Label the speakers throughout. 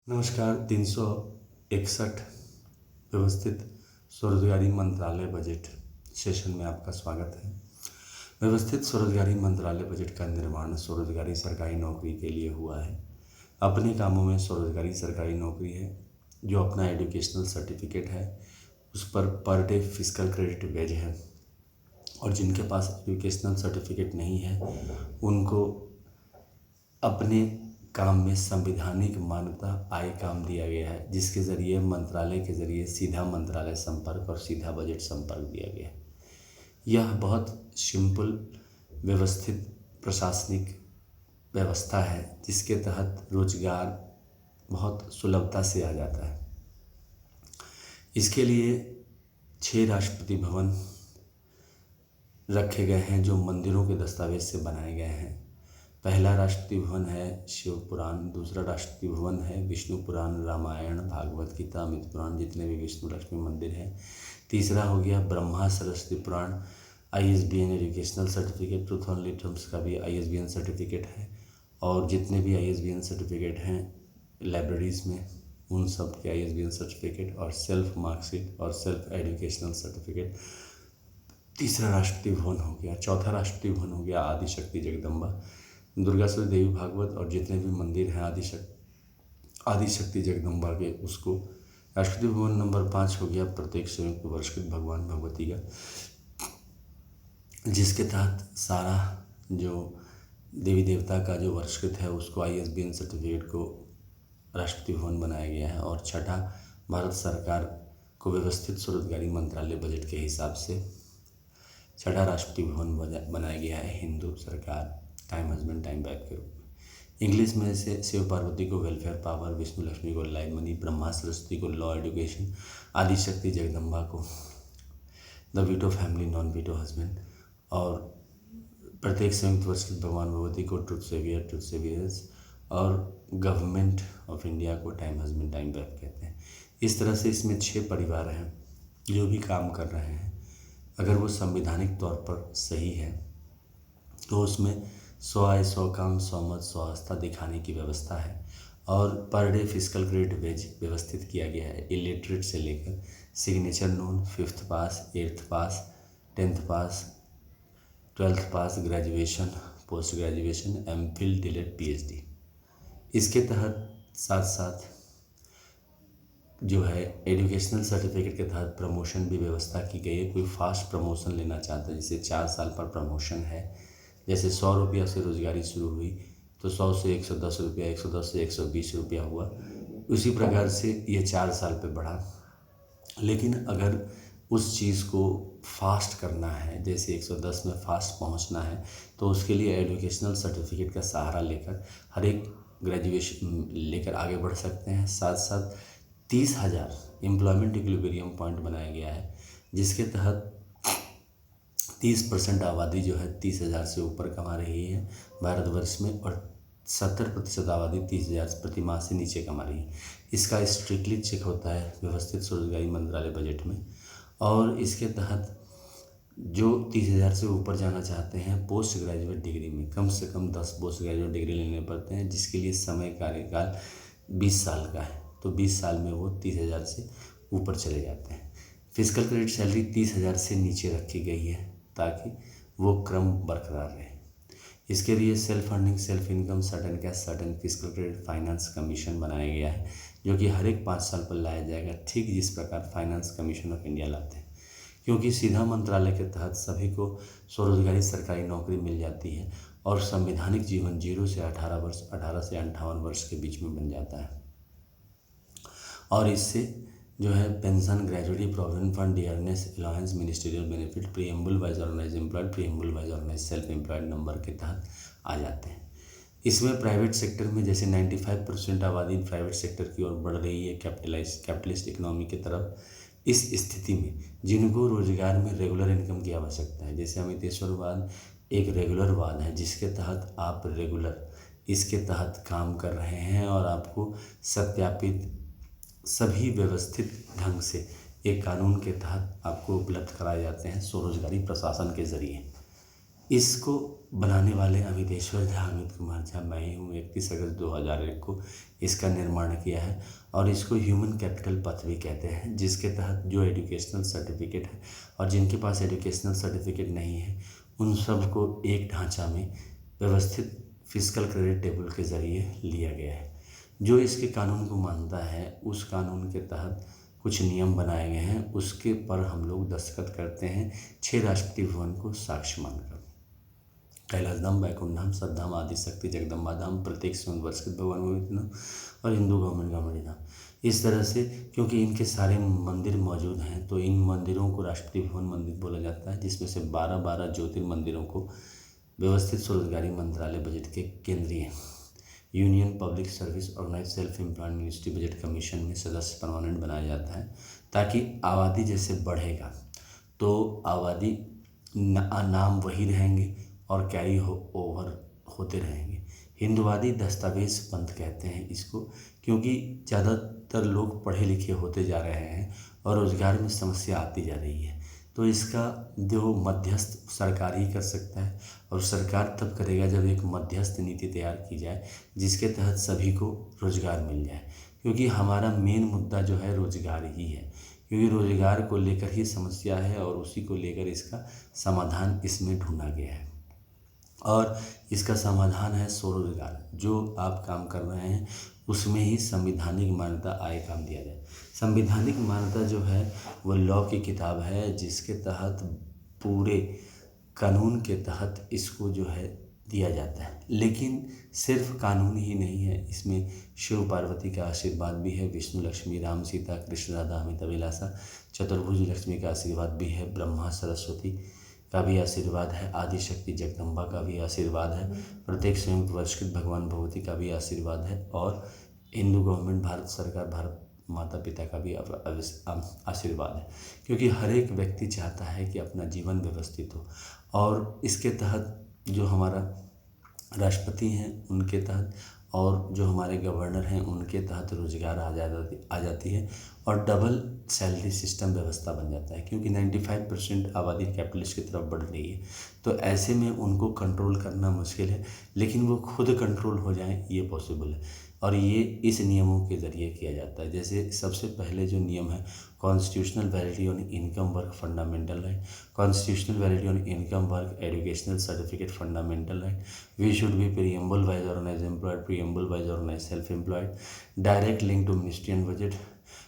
Speaker 1: नमस्कार। 361 व्यवस्थित स्वरोजगारी मंत्रालय बजट सेशन में आपका स्वागत है। व्यवस्थित स्वरोजगारी मंत्रालय बजट का निर्माण स्वरोजगारी सरकारी नौकरी के लिए हुआ है। अपने कामों में स्वरोजगारी सरकारी नौकरी है जो अपना एजुकेशनल सर्टिफिकेट है, उस per day physical credit veg है, और जिनके पास एजुकेशनल सर्टिफिकेट नहीं है उनको अपने काम में संवैधानिक मान्यता आय काम दिया गया है, जिसके ज़रिए मंत्रालय के ज़रिए सीधा मंत्रालय संपर्क और सीधा बजट संपर्क दिया गया है। यह बहुत सिंपल व्यवस्थित प्रशासनिक व्यवस्था है जिसके तहत रोजगार बहुत सुलभता से आ जाता है। इसके लिए 6 राष्ट्रपति भवन रखे गए हैं जो मंदिरों के दस्तावेज से बनाए गए हैं। पहला राष्ट्रपति भवन है शिव पुराण, दूसरा राष्ट्रपति भवन है विष्णु पुराण, रामायण, भागवत गीता, अमित पुराण, जितने भी विष्णु लक्ष्मी मंदिर हैं। तीसरा हो गया Brahma Saraswati Puran, ISBN educational certificate, truth only terms का भी ISBN सर्टिफिकेट है, और जितने भी ISBN सर्टिफिकेट हैं लाइब्रेरीज़ में उन सब के ISBN सर्टिफिकेट और सेल्फ मार्कशीट और सेल्फ एजुकेशनल सर्टिफिकेट। तीसरा राष्ट्रपति भवन हो गया। चौथा राष्ट्रपति भवन हो गया आदिशक्ति जगदम्बा, दुर्गा सरस्वती देवी भागवत और जितने भी मंदिर हैं आदिशक्ति जगदम्बा के, उसको। राष्ट्रपति भवन नंबर 5 हो गया प्रत्येक संयुक्त वर्षकृत भगवान भगवती का, जिसके तहत सारा जो देवी देवता का जो वर्षकृत है उसको ISBN सर्टिफिकेट को राष्ट्रपति भवन बनाया गया है। और छठा, भारत सरकार को व्यवस्थित स्वरोजगारी मंत्रालय बजट के हिसाब से छठा राष्ट्रपति भवन बनाया गया है हिंदू सरकार टाइम हस्बैंड टाइम बैक के रूप में। इंग्लिश में से शिव पार्वती को वेलफेयर पावर, विष्णु लक्ष्मी को लाइव मनी, ब्रह्मा सरस्वती को लॉ एजुकेशन, आदिशक्ति जगदम्बा को the veto family non veto husband, और प्रत्येक संयुक्त वर्षकृत भगवान भगवती को ट्रुथ सेवियर्स, और गवर्नमेंट ऑफ इंडिया को टाइम हस्बैंड टाइम बैक कहते हैं। इस तरह से इसमें 6 परिवार हैं जो भी काम कर रहे हैं। अगर वो संवैधानिक तौर पर सही है तो उसमें 100 आय 100 काम 100 मत 100 आस्था दिखाने की व्यवस्था है, और per day physical credit veg व्यवस्थित किया गया है। इलिटरेट से लेकर signature known, 5th pass, 8th pass, 10th pass, 12th pass, graduation, post graduation, MPhil, DLED, PhD। इसके तहत साथ साथ जो है एजुकेशनल सर्टिफिकेट के तहत प्रमोशन भी व्यवस्था की गई है। कोई फास्ट प्रमोशन लेना चाहता है, जैसे 4 साल पर प्रमोशन है, जैसे 100 रुपया से रोजगारी शुरू हुई तो 100 से 110 रुपया, 110 से 120 रुपया हुआ, उसी प्रकार से ये 4 साल पे बढ़ा। लेकिन अगर उस चीज़ को फास्ट करना है, जैसे 110 में फास्ट पहुंचना है, तो उसके लिए एजुकेशनल सर्टिफिकेट का सहारा लेकर हर एक ग्रेजुएशन लेकर आगे बढ़ सकते हैं। साथ साथ 30,000 एम्प्लॉयमेंट इक्विलिब्रियम पॉइंट बनाया गया है, जिसके तहत 30% आबादी जो है 30,000 से ऊपर कमा रही है भारतवर्ष में, और 70% आबादी 30,000 प्रति माह से नीचे कमा रही है। इसका स्ट्रिक्टली चेक होता है व्यवस्थित स्वरोजगारी मंत्रालय बजट में। और इसके तहत जो 30,000 से ऊपर जाना चाहते हैं पोस्ट ग्रेजुएट डिग्री में कम से कम 10 पोस्ट ग्रेजुएट डिग्री लेने पड़ते हैं, जिसके लिए समय कार्यकाल 20 साल का है। तो 20 साल में वो 30,000 से ऊपर चले जाते हैं। फिजिकल क्रेडिट सैलरी 30,000 से नीचे रखी गई है ताकि वो क्रम बरकरार रहे। इसके लिए self earning, self income, certain cash, certain physical credit finance commission बनाया गया है, जो कि हर एक 5 साल पर लाया जाएगा, ठीक जिस प्रकार फाइनेंस कमीशन ऑफ इंडिया लाते हैं। क्योंकि सीधा मंत्रालय के तहत सभी को स्वरोजगारी सरकारी नौकरी मिल जाती है, और संवैधानिक जीवन 0 से 18 वर्ष, 18 से 58 वर्ष के बीच में बन जाता है। और इससे जो है pension, gratuity, provident fund, dearness, allowance, ministerial benefit, preamble wise organise employed, preamble wise organise self employed number के तहत आ जाते हैं। इसमें प्राइवेट सेक्टर में जैसे 95% आबादी प्राइवेट सेक्टर की ओर बढ़ रही है, कैपिटलिस्ट इकोनॉमी की तरफ। इस स्थिति में जिनको रोजगार में रेगुलर इनकम की आवश्यकता है, जैसे अमितेश्वरवाद एक रेगुलर वाद है जिसके तहत आप रेगुलर इसके तहत काम कर रहे हैं, और आपको सत्यापित सभी व्यवस्थित ढंग से एक कानून के तहत आपको उपलब्ध कराए जाते हैं स्वरोजगारी प्रशासन के ज़रिए। इसको बनाने वाले अमितेश्वर झा, अमित कुमार झा मैं ही हूँ। 31 अगस्त 2001 को इसका निर्माण किया है और इसको ह्यूमन कैपिटल पथ भी कहते हैं, जिसके तहत जो एजुकेशनल सर्टिफिकेट है और जिनके पास एजुकेशनल सर्टिफिकेट नहीं है उन सब को एक ढांचा में व्यवस्थित फिजिकल क्रेडिट टेबल के ज़रिए लिया गया है। जो इसके कानून को मानता है उस कानून के तहत कुछ नियम बनाए गए हैं, उसके पर हम लोग दस्तखत करते हैं 6 राष्ट्रपति भवन को साक्ष्य मानकर। कैलाश धाम, बैकुंठ धाम, सतधाम, आदिशक्ति, जगदम्बा धाम, प्रत्येक स्वयं वर्षित भगवान गोविंद और हिंदू गवर्नमेंट गवर्नमेंट धाम। इस तरह से क्योंकि इनके सारे मंदिर मौजूद हैं तो इन मंदिरों को राष्ट्रपति भवन मंदिर बोला जाता है, जिसमें से 12 ज्योतिर्मंदिरों को व्यवस्थित स्वरोजगारी मंत्रालय बजट के केंद्रीय union public service organise self employed ministry budget commission में सदस्य परमानेंट बनाया जाता है, ताकि आबादी जैसे बढ़ेगा तो आबादी नाम वही रहेंगे और कैरी ओवर होते रहेंगे। हिंदुवादी दस्तावेज पंथ कहते हैं इसको, क्योंकि ज़्यादातर लोग पढ़े लिखे होते जा रहे हैं और रोज़गार में समस्या आती जा रही है, तो इसका जो मध्यस्थ सरकार ही कर सकता है और सरकार तब करेगा जब एक मध्यस्थ नीति तैयार की जाए जिसके तहत सभी को रोज़गार मिल जाए, क्योंकि हमारा मेन मुद्दा जो है रोज़गार ही है, क्योंकि रोज़गार को लेकर ही समस्या है और उसी को लेकर इसका समाधान इसमें ढूंढा गया है। और इसका समाधान है स्वरोजगार। जो आप काम कर रहे हैं उसमें ही संविधानिक मान्यता आय काम दिया जाए। संविधानिक मान्यता जो है वो लॉ की किताब है, जिसके तहत पूरे कानून के तहत इसको जो है दिया जाता है। लेकिन सिर्फ कानून ही नहीं है, इसमें शिव पार्वती का आशीर्वाद भी है, विष्णु लक्ष्मी राम सीता कृष्ण राधा अमित अभिलाषा चतुर्भुज लक्ष्मी का आशीर्वाद भी है, ब्रह्मा सरस्वती का भी आशीर्वाद है, आदिशक्ति जगदम्बा का भी आशीर्वाद है, प्रत्येक संयुक्त वर्षकृत भगवान भगवती का भी आशीर्वाद है और हिंदू गवर्नमेंट भारत सरकार भारत माता पिता का भी आशीर्वाद है, क्योंकि हर एक व्यक्ति चाहता है कि अपना जीवन व्यवस्थित हो। और इसके तहत जो हमारा राष्ट्रपति हैं उनके तहत और जो हमारे गवर्नर हैं उनके तहत रोज़गार आ जाती है और डबल सैलरी सिस्टम व्यवस्था बन जाता है, क्योंकि 95% आबादी कैपिटलिस्ट की तरफ बढ़ रही है। तो ऐसे में उनको कंट्रोल करना मुश्किल है, लेकिन वो खुद कंट्रोल हो जाएं ये पॉसिबल है और ये इस नियमों के ज़रिए किया जाता है। जैसे सबसे पहले जो नियम है constitutional validity on income work fundamental right, constitutional validity on income work educational certificate fundamental right, we should be preamble wise organized employed, preamble wise organized self-employed, direct link to ministry and budget.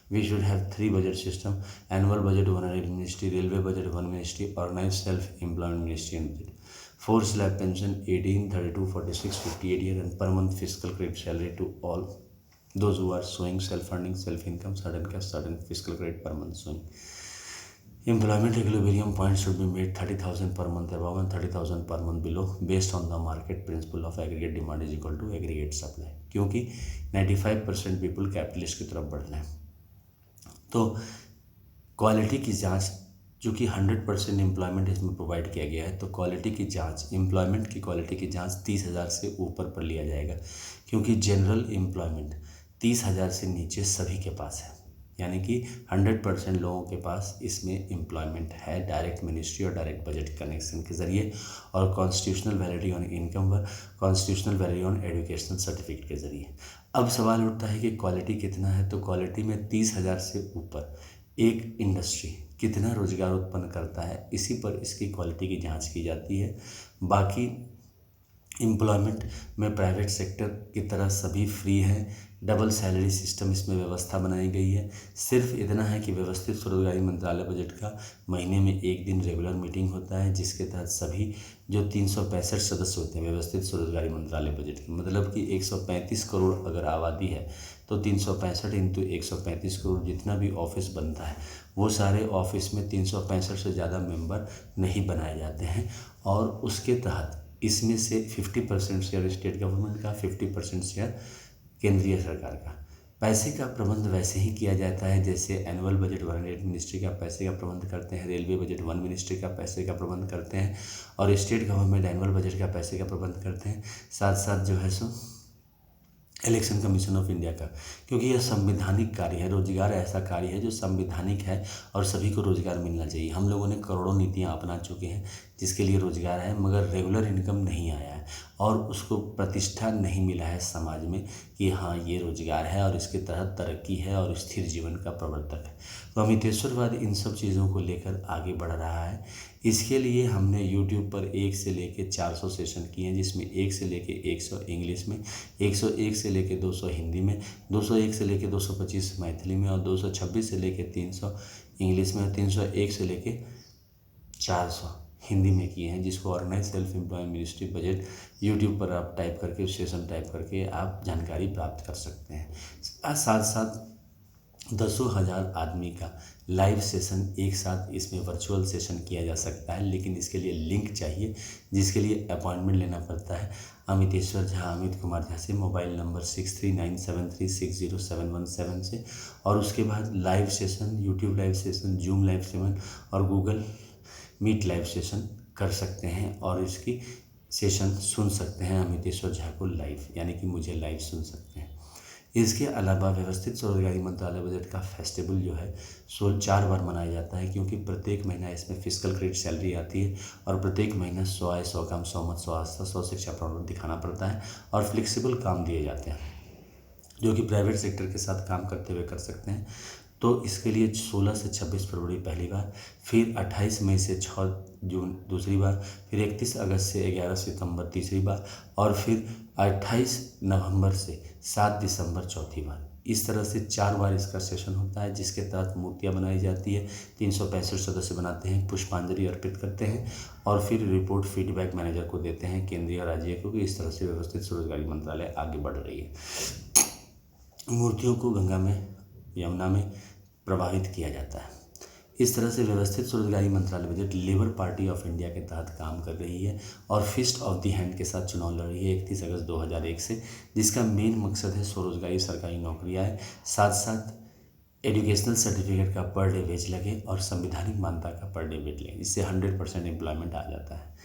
Speaker 1: We should have 3 budget system, annual budget 1 ministry, railway budget 1 ministry, organized self-employment ministry and budget. 4 slab pension 18, 32, 46, 58 year and per month fiscal credit salary to all those who are showing self-earning, self-income, certain cash, certain fiscal credit per month showing. Employment equilibrium point should be made 30,000 per month above and 30,000 per month below based on the market principle of aggregate demand is equal to aggregate supply, क्योंकि 95% people capitalist की तरफ बढ़ रहे हैं। तो quality की जांच, जो कि 100% एम्प्लॉयमेंट इसमें प्रोवाइड किया गया है, तो क्वालिटी की जांच, एम्प्लॉयमेंट की क्वालिटी की जांच 30,000 से ऊपर पर लिया जाएगा, क्योंकि जनरल एम्प्लॉयमेंट 30,000 से नीचे सभी के पास है, यानी कि 100% लोगों के पास इसमें एम्प्लॉयमेंट है डायरेक्ट मिनिस्ट्री और डायरेक्ट बजट कनेक्शन के ज़रिए और कॉन्स्टिट्यूशनल वैलिडिटी ऑन इनकम व constitutional validity on educational certificate के ज़रिए। अब सवाल उठता है कि क्वालिटी कितना है, तो क्वालिटी में 30,000 से ऊपर एक इंडस्ट्री कितना रोज़गार उत्पन्न करता है, इसी पर इसकी क्वालिटी की जाँच की जाती है। बाकी एम्प्लॉयमेंट में प्राइवेट सेक्टर की तरह सभी फ्री हैं, डबल सैलरी सिस्टम इसमें व्यवस्था बनाई गई है। सिर्फ इतना है कि व्यवस्थित स्वरोजगारी मंत्रालय बजट का महीने में 1 दिन रेगुलर मीटिंग होता है, जिसके तहत सभी जो 365 सदस्य होते हैं व्यवस्थित स्वरोजगारी मंत्रालय बजट के, मतलब कि 135 करोड़ अगर आबादी है तो 365 इंटू 135 करोड़ जितना भी ऑफिस बनता है वो सारे ऑफिस में 365 से ज़्यादा मेंबर नहीं बनाए जाते हैं और उसके तहत इसमें से 50% शेयर स्टेट गवर्नमेंट का, 50% शेयर केंद्रीय सरकार का। पैसे का प्रबंध वैसे ही किया जाता है जैसे एनुअल बजट 1 मिनिस्ट्री का पैसे का प्रबंध करते हैं, रेलवे बजट 1 मिनिस्ट्री का पैसे का प्रबंध करते हैं और स्टेट गवर्नमेंट एनुअल बजट का पैसे का प्रबंध करते हैं। साथ साथ जो है सो इलेक्शन कमीशन ऑफ इंडिया का, क्योंकि यह संवैधानिक कार्य है। रोजगार ऐसा कार्य है जो संवैधानिक है और सभी को रोजगार मिलना चाहिए। हम लोगों ने करोड़ों नीतियाँ अपना चुके हैं जिसके लिए रोजगार है, मगर रेगुलर इनकम नहीं आया है और उसको प्रतिष्ठा नहीं मिला है समाज में कि हाँ ये रोजगार है और इसके तहत तरक्की है और स्थिर जीवन का प्रवर्तक है। तो अमितेश्वरवाद इन सब चीज़ों को लेकर आगे बढ़ रहा है। इसके लिए हमने यूट्यूब पर 1 से लेके 400 सेशन किए हैं, जिसमें 1 से लेके 100 इंग्लिश में, 101 से लेके 200 हिंदी में, 201 से लेके 225 मैथिली में और 226 से लेके 300 इंग्लिश में और 301 से लेके 400 हिंदी में किए हैं, जिसको organise self employ ministry budget YouTube पर आप टाइप करके, सेशन टाइप करके आप जानकारी प्राप्त कर सकते हैं। साथ साथ दसों हज़ार आदमी का लाइव सेशन एक साथ इसमें वर्चुअल सेशन किया जा सकता है, लेकिन इसके लिए लिंक चाहिए, जिसके लिए अपॉइंटमेंट लेना पड़ता है अमितेश्वर झा, अमित कुमार झा से, मोबाइल नंबर 6397360717 से। और उसके बाद live session, YouTube live session, zoom live session और गूगल मीट लाइव सेशन कर सकते हैं और इसकी सेशन सुन सकते हैं अमितेश्वर झा को लाइव, यानी कि मुझे लाइव सुन सकते हैं। इसके अलावा व्यवस्थित स्वरोजगारी मंत्रालय बजट का फेस्टिवल जो है सो 4 बार मनाया जाता है, क्योंकि प्रत्येक महीना इसमें फिजिकल क्रेडिट सैलरी आती है और प्रत्येक महीना 100 आय, 100 काम, 100 मत, 100 आस्था, 100 शिक्षा प्रमाण दिखाना पड़ता है और फ्लेक्सिबल काम दिए जाते हैं जो कि प्राइवेट सेक्टर के साथ काम करते हुए कर सकते हैं। तो इसके लिए 16 से 26 फरवरी पहली बार, फिर 28 मई से 6 जून दूसरी बार, फिर 31 अगस्त से 11 सितंबर तीसरी बार और फिर 28 नवंबर से 7 दिसंबर चौथी बार। इस तरह से 4 बार इसका सेशन होता है, जिसके तहत मूर्तियाँ बनाई जाती है, 365 सदस्य बनाते हैं, पुष्पांजलि अर्पित करते हैं और फिर रिपोर्ट फीडबैक मैनेजर को देते हैं, केंद्रीय और राज्य को, कि इस तरह से व्यवस्थित स्वरोजगारी मंत्रालय आगे बढ़ रही है। मूर्तियों को गंगा में, यमुना में प्रभावित किया जाता है। इस तरह से व्यवस्थित स्वरोजगारी मंत्रालय budget labour party of India के तहत काम कर रही है और फिस्ट ऑफ द हैंड के साथ चुनाव लड़ रही है 31 अगस्त 2001 से, जिसका मेन मकसद है स्वरोजगारी सरकारी नौकरियाँ है, साथ साथ एजुकेशनल सर्टिफिकेट का पर डे वेज लगे और संवैधानिक मान्यता का पर डे वेज लगे, इससे 100% एम्प्लॉयमेंट आ जाता है।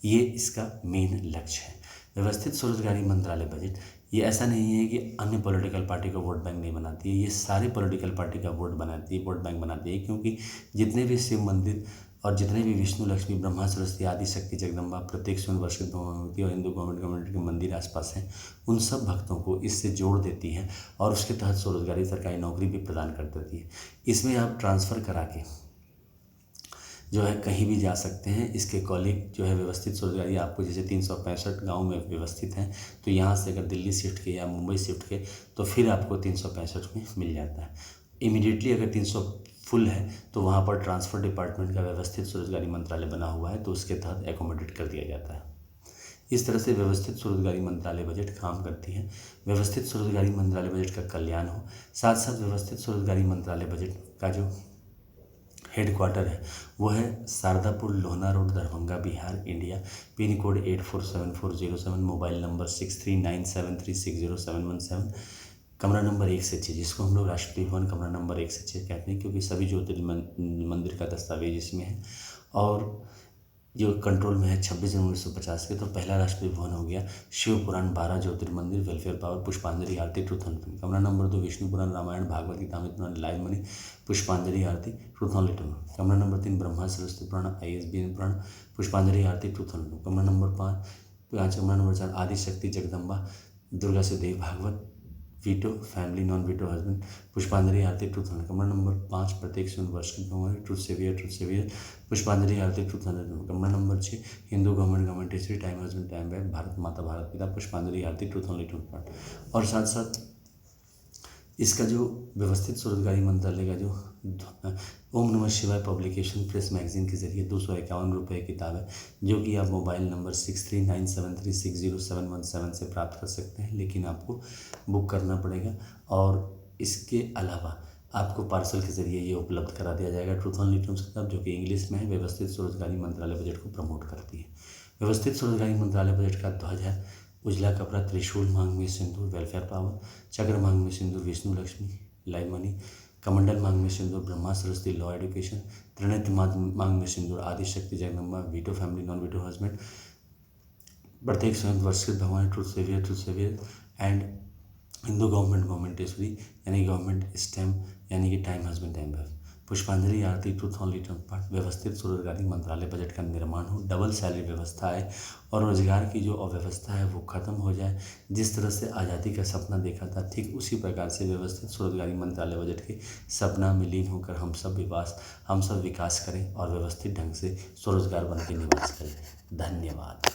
Speaker 1: ये इसका मेन लक्ष्य है। व्यवस्थित स्वरोजगारी मंत्रालय बजट ये ऐसा नहीं है कि अन्य पॉलिटिकल पार्टी का वोट बैंक नहीं बनाती है, ये सारे पॉलिटिकल पार्टी का वोट बैंक बनाती है, क्योंकि जितने भी शिव मंदिर और जितने भी विष्णु, लक्ष्मी, ब्रह्मा, सरस्वती, आदि शक्ति, जगदम्बा, प्रत्येक स्वर्ण वर्षित भगवती और हिंदू गवर्नमेंट कम्युनिटी के मंदिर आसपास हैं, उन सब भक्तों को इससे जोड़ देती है और उसके तहत स्वरोजगारी सरकारी नौकरी भी प्रदान कर देती है। इसमें आप ट्रांसफ़र करा के जो है कहीं भी जा सकते हैं। इसके कॉलीग जो है व्यवस्थित स्वरोजगारी, आपको जैसे 365 गाँव में व्यवस्थित हैं, तो यहाँ से अगर दिल्ली शिफ्ट के या मुंबई शिफ्ट के तो फिर आपको 365 में मिल जाता है इमीडिएटली। अगर 300 फुल है तो वहाँ पर ट्रांसफ़र डिपार्टमेंट का व्यवस्थित स्वरोजगारी मंत्रालय बना हुआ है, तो उसके तहत एकोमोडेट कर दिया जाता है। इस तरह से व्यवस्थित स्वरोजगारी मंत्रालय बजट काम करती है। व्यवस्थित स्वरोजगारी मंत्रालय बजट का कल्याण हो, साथ साथ व्यवस्थित स्वरोजगारी मंत्रालय बजट का जो हेडक्वार्टर है वो है Shardapur, Lohna road, Darbhanga, Bihar, India. Pin code 847407, mobile number 6397360717, कमरा नंबर 1 से 6, जिसको हम लोग राष्ट्रपति भवन कमरा नंबर 1 से 6 कहते हैं, क्योंकि सभी ज्योतिर्लिंग मंदिर का दस्तावेज इसमें है। और जो कंट्रोल में है 26 जनवरी 1950 के, तो पहला राष्ट्रपति भवन हो गया शिव पुराण, 12 ज्योतिर्मंदिर, वेलफेयर पावर, पुष्पांजलि आरती, ट्रूथ एंड फिल्म। कमरा नंबर 2 विष्णु पुराण, रामायण, भागवत गीता, अमृत पुराण, लाइव मनी, पुष्पांजलि आरती, ट्रूथ एंड लिटल। कमरा नंबर 3 ब्रह्मा सरस्वती पुराण, ISBN पुराण, पुष्पांजलि आरती, ट्रूथ एंड। कमरा नंबर 5 कमरा नंबर 4 आदि शक्ति, जगदम्बा, दुर्गा से देव, Bhagavat, veto, family, non veto husband, पुष्पांजलि आरती, ट्रूथ एंड। कमरा नंबर 5 प्रत्येक स्वर्ण वर्ष की भगवान, ट्रूथ सेवियर, पुष्पांजलि आरती, ट्रूथ एंड। कमरा number 6 Hindu government history, time husband, time back, Bharat माता, भारत पिता, पुष्पांजलि आरती, ट्रूथ एंड लिटल। और साथ साथ इसका जो व्यवस्थित स्वरोजगारी मंत्रालय का जो ओम नमः शिवाय पब्लिकेशन प्रेस मैगजीन के जरिए 251 रुपये किताब है, जो कि आप मोबाइल नंबर 6397360717 से प्राप्त कर सकते हैं, लेकिन आपको बुक करना पड़ेगा। और इसके अलावा आपको पार्सल के जरिए ये उपलब्ध करा दिया जाएगा। ट्रूथ एंड लिटल किताब, जो कि इंग्लिश में है, व्यवस्थित स्वरोजगारी मंत्रालय बजट को प्रमोट करती है। व्यवस्थित स्वरोजगारी मंत्रालय बजट का ध्वज है उजला कपड़ा, त्रिशूल मांग में सिंदूर, वेलफेयर पावर, चक्र मांग में सिंदूर, विष्णु लक्ष्मी, लाइव मनी, कमंडल मांग में सिंदूर, ब्रह्मा सरस्वती, लॉ एजुकेशन, त्रिनेत्र मांग में सिंदूर, Adi Shakti, Jagdamba, veto family, non veto husband, प्रत्येक स्वयं वर्षित भगवान, truth saviour and Hindu government ईश्वरी, यानी गवर्नमेंट स्टैम्प, यानी कि टाइम हस्बैंड, टाइम बैक। पुष्पांजलि आरती ट्रूथ ऑनली पार्ट, व्यवस्थित स्वरोजगारी मंत्रालय बजट का निर्माण हो, डबल सैलरी व्यवस्था आए और रोजगार की जो अव्यवस्था है वो खत्म हो जाए। जिस तरह से आज़ादी का सपना देखा था, ठीक उसी प्रकार से व्यवस्थित स्वरोजगारी मंत्रालय बजट के सपना में लीन होकर हम सब विकास करें और व्यवस्थित ढंग से स्वरोजगार बन के निवास करें। धन्यवाद।